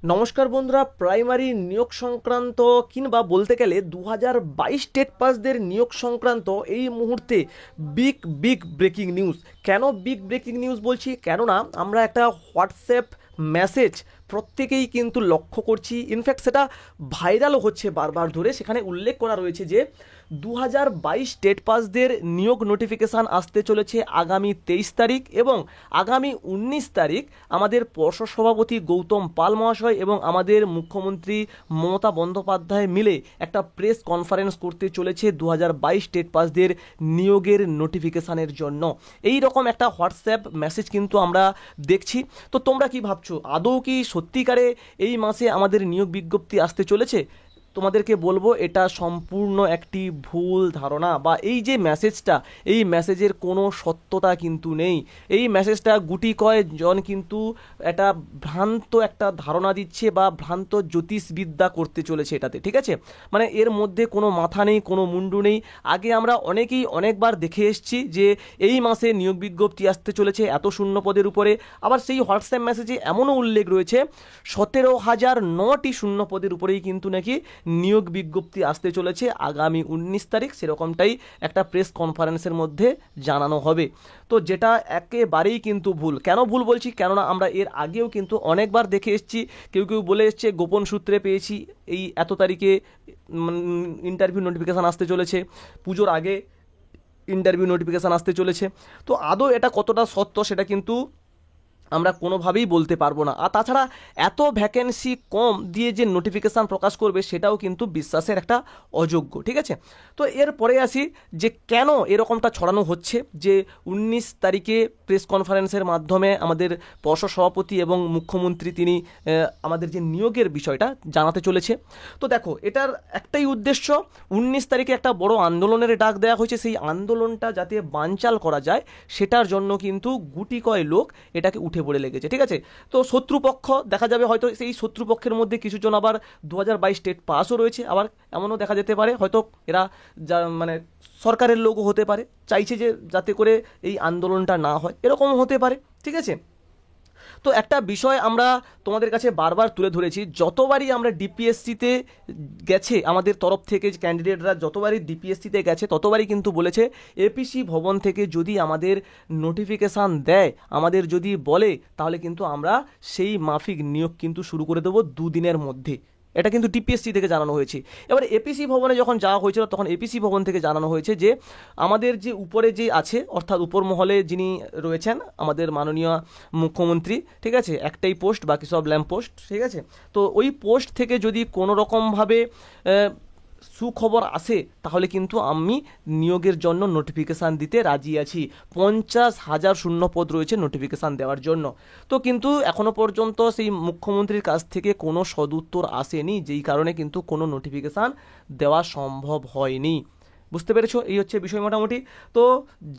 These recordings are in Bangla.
নমস্কার বন্ধুরা, প্রাইমারি নিয়োগ সংক্রান্ত কিংবা বলতে গেলে 2022 টেট পাসদের নিয়োগ সংক্রান্ত এই মুহূর্তে বিগ বিগ ব্রেকিং নিউজ। কেন বিগ ব্রেকিং নিউজ বলছি? কেননা আমরা একটা হোয়াটসঅ্যাপ মেসেজ প্রত্যেকেই কিন্তু লক্ষ্য করছি, ইনফ্যাক্ট সেটা ভাইরালও হচ্ছে বারবার ধরে। সেখানে উল্লেখ করা রয়েছে যে 2022 টেট পাসদের নিয়োগ নোটিফিকেশান আসতে চলেছে আগামী 23 তারিখ এবং আগামী 19 তারিখ আমাদের পর্ষদ সভাপতি গৌতম পাল মহাশয় এবং আমাদের মুখ্যমন্ত্রী মমতা বন্দ্যোপাধ্যায় মিলে একটা প্রেস কনফারেন্স করতে চলেছে 2022 টেট পাসদের নিয়োগের নোটিফিকেশানের জন্য। এই রকম একটা হোয়াটসঅ্যাপ মেসেজ কিন্তু আমরা দেখছি। তো তোমরা কি ভাবছো, আদৌ কি সত্যিকারে এই মাসে আমাদের নিয়োগ বিজ্ঞপ্তি আসতে চলেছে? তোমাদেরকে বলবো এটা সম্পূর্ণ একটি ভুল ধারণা, বা এই যে মেসেজটা, এই মেসেজের কোনো সত্যতা কিন্তু নেই। এই মেসেজটা গুটি কয়েকজন কিন্তু একটা ভ্রান্ত একটা ধারণা দিচ্ছে বা ভ্রান্ত জ্যোতিষবিদ্যা করতে চলেছে এটাতে, ঠিক আছে? মানে এর মধ্যে কোনো মাথা নেই, কোনো মুন্ডু নেই। আগে আমরা অনেকেই অনেকবার দেখে এসেছি যে এই মাসে নিয়োগ বিজ্ঞপ্তি আসতে চলেছে এত শূন্য পদের উপরে। আবার সেই হোয়াটসঅ্যাপ মেসেজে এমনও উল্লেখ রয়েছে 17,009টি শূন্য পদের উপরেই কিন্তু নাকি নিয়োগ বিজ্ঞপ্তি আসতে চলেছে আগামী 19 তারিখ। সেরকমটাই একটা প্রেস কনফারেন্সের মধ্যে জানানো হবে। তো যেটা একেবারেই কিন্তু ভুল। কেন ভুল বলছি? কেননা আমরা এর আগেও কিন্তু অনেকবার দেখে এসেছি, কেউ কেউ বলে এসছে গোপন সূত্রে পেয়েছি এই এত তারিখে ইন্টারভিউ নোটিফিকেশান আসতে চলেছে, পুজোর আগে ইন্টারভিউ নোটিফিকেশান আসতে চলেছে। তো আদৌ এটা কতটা সত্য সেটা কিন্তু আমরা কোনোভাবেই বলতে পারবো না। আর তাছাড়া এত ভ্যাকেন্সি কম দিয়ে যে নোটিফিকেশান প্রকাশ করবে সেটাও কিন্তু বিশ্বাসের একটা অযোগ্য, ঠিক আছে? তো এরপরে আসি যে কেন এরকমটা ছড়ানো হচ্ছে যে 19 তারিখে প্রেস কনফারেন্সের মাধ্যমে আমাদের পর্ষদ সভাপতি এবং মুখ্যমন্ত্রী তিনি আমাদের যে নিয়োগের বিষয়টা জানাতে চলেছে। তো দেখো, এটার একটাই উদ্দেশ্য, 19 তারিখে একটা বড় আন্দোলনের ডাক দেওয়া হয়েছে। সেই আন্দোলনটা যাতে বানচাল করা যায় সেটার জন্য কিন্তু গুটি কয় লোক এটাকে উঠে পড়ে লেগেছে, ঠিক আছে? তো শত্রুপক্ষ দেখা যাবে, হয়তো সেই শত্রুপক্ষের মধ্যে কিছুজন আবার 2022 টেট পাসও রয়েছে, আবার এমনও দেখা যেতে পারে হয়তো এরা যা মানে সরকারের লোকও হতে পারে, চাইছে যে যাতে করে এই আন্দোলনটা না হয়, এরকমও হতে পারে, ঠিক আছে? তো একটা বিষয় আমরা তোমাদের কাছে বারবার তুলে ধরেছি, যতবারই আমরা ডিপিএসসিতে গেছে আমাদের তরফ থেকে ক্যান্ডিডেটরা যতবারই ডিপিএসসিতে গেছে ততবারই কিন্তু বলেছে এপিসি ভবন থেকে যদি আমাদের নোটিফিকেশান দেয়, আমাদের যদি বলে, তাহলে কিন্তু আমরা সেই মাফিক নিয়োগ কিন্তু শুরু করে দেবো দুদিনের মধ্যে। এটা কিন্তু ডিপিএসসি থেকে জানানো হয়েছে। এবার এপিসি ভবনে যখন যাওয়া হয়েছিল তখন এপিসি ভবন থেকে জানানো হয়েছে যে আমাদের যে উপরে যে আছে, অর্থাৎ উপর মহলে যিনি রয়েছেন আমাদের মাননীয় মুখ্যমন্ত্রী, ঠিক আছে, একটাই পোস্ট, বাকি সব ল্যাম্প পোস্ট, ঠিক আছে? তো ওই পোস্ট থেকে যদি কোনো রকমভাবে সুখবর আসে তাহলে কিন্তু আমি নিয়োগের জন্য নোটিফিকেশান দিতে রাজি আছি। 50,000 শূন্য পদ রয়েছে নোটিফিকেশান দেওয়ার জন্য। তো কিন্তু এখনও পর্যন্ত সেই মুখ্যমন্ত্রীর কাছ থেকে কোনো সদুত্তর আসেনি, যেই কারণে কিন্তু কোনো নোটিফিকেশান দেওয়া সম্ভব হয়নি। বুঝতে পেরেছো? এই হচ্ছে বিষয় মোটামুটি। তো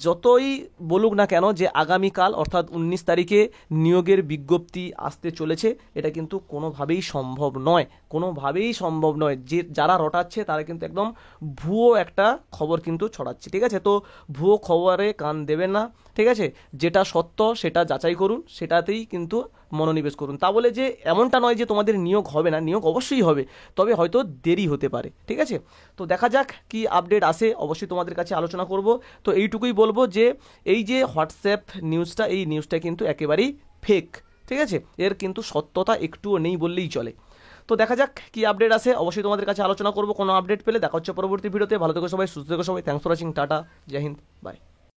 যতই বলুক না কেন যে আগামীকাল অর্থাৎ 19 তারিখে নিয়োগের বিজ্ঞপ্তি আসতে চলেছে, এটা কিন্তু কোনোভাবেই সম্ভব নয়, কোনোভাবেই সম্ভব নয়। যে যারা রটাচ্ছে তারা কিন্তু একদম ভুয়ো একটা খবর কিন্তু ছড়াচ্ছে, ঠিক আছে? তো ভুয়ো খবরে কান দেবেন না, ঠিক আছে? যেটা সত্য সেটা যাচাই করুন, সেটাতেই কিন্তু মনোনিবেশ করুন। তা বলে যে এমনটা নয় যে তোমাদের নিয়োগ হবে না, নিয়োগ অবশ্যই হবে, তবে হয়তো দেরি হতে পারে, ঠিক আছে? তো দেখা যাক কি আপডেট আসে, অবশ্যই তোমাদের কাছে আলোচনা করব। তো এইটুকুই বলবো যে এই যে হোয়াটসঅ্যাপ নিউজটা, এই নিউজটা কিন্তু একেবারেই ফেক, ঠিক আছে? এর কিন্তু সত্যতা একটুও নেই বললেই চলে। তো দেখা যাক কি আপডেট আসে, অবশ্যই তোমাদের কাছে আলোচনা করব কোনো আপডেট পেলে। দেখা হচ্ছে পরবর্তী ভিডিওতে। ভালো থেকো সবাই, সুস্থ থেকো সবাই। থ্যাংকস ফর ওয়াচিং, টাটা, জয় হিন্দ, বাই।